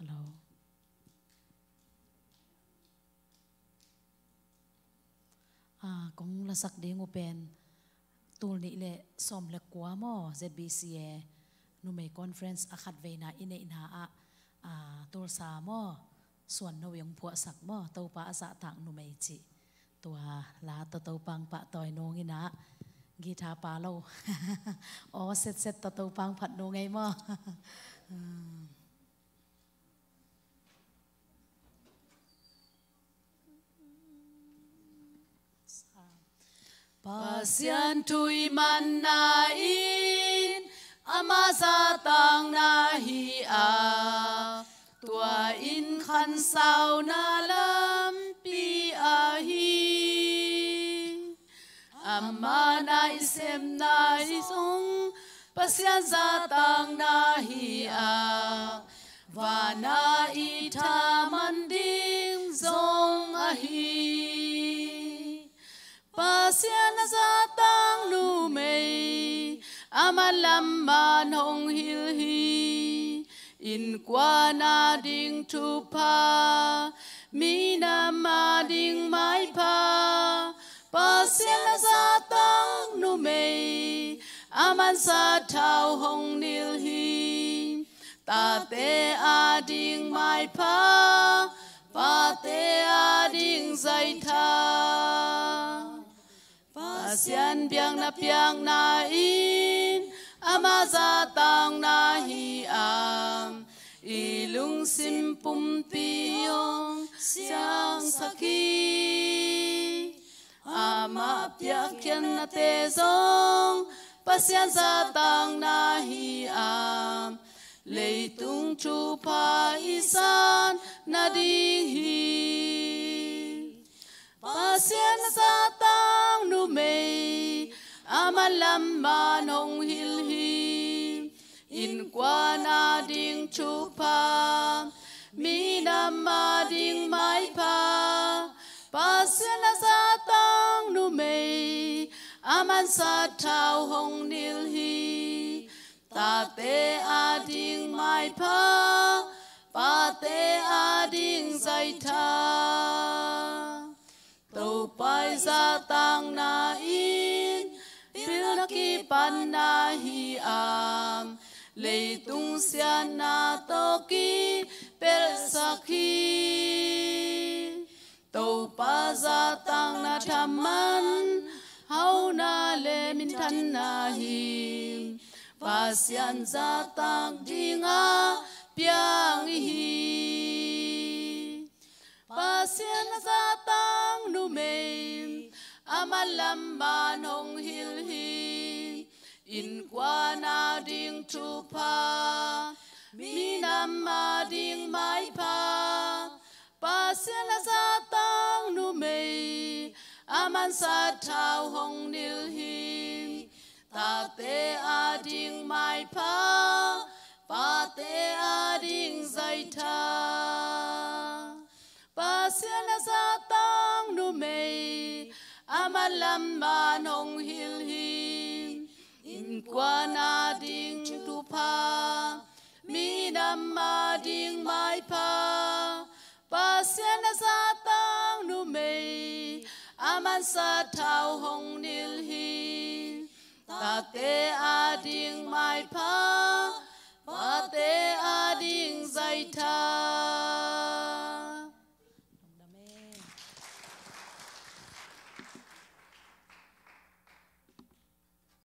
Hello. Cũng là sắc đi ngô pen tu ni le som le kwa mo ZBCA nu may conference akhat ve na ine ina tur sa mo suan no yung phua sak mo tau pa sa tang nu may chi tua la tau pang pa toy no ngina gita pa lo o set tau pang phat no ngai mo Pasian tui man na in amasa tang na hi tua in khan sao na lam pi hi amma na isem na isong pasian za tang na hi và na ita manding zong hi pasian za tang nu mei amalam man hong hil hi in qua na ding tu pa mi na ma ding mai pa pasian za tang nu mei aman sa thao hong nil hi ta te a ding mai pa pa te a ding zai tha pasian biang na in ama za tang na hi ilung sim pum piong siang saki ama piak kian na te zong pasian za tang na hi lei tung chu pa isan na ding hi pasian za tang nu mei amalam man hong hil hi in qua na ding chu pa mi nam ma ding mai pa pasian za tang nu mei aman sa thao hong nil hi ta te a ding mai pa pa te a ding zai tha tàu pai za tang na in pil na ki pan na hi lei tung sian na to ki pel sakhi tàu pa za tang na thaman hau na le min than na hi pasian za tang dinga piang hi pasian za tang nu mei amalam man hong hil hi in qua na ding tu pa mi nam ma ding mai pa pasian za tang nu mei aman sa thao hong nil hi ta te a ding mai pa pa te a ding zai tha pasian za tang nu mei amalam man hong hil hi in qua na ding tu pa mi nam ma ding mai pa pasian za tang nu mei aman sa thao hong nil hi ta te a ding mai pa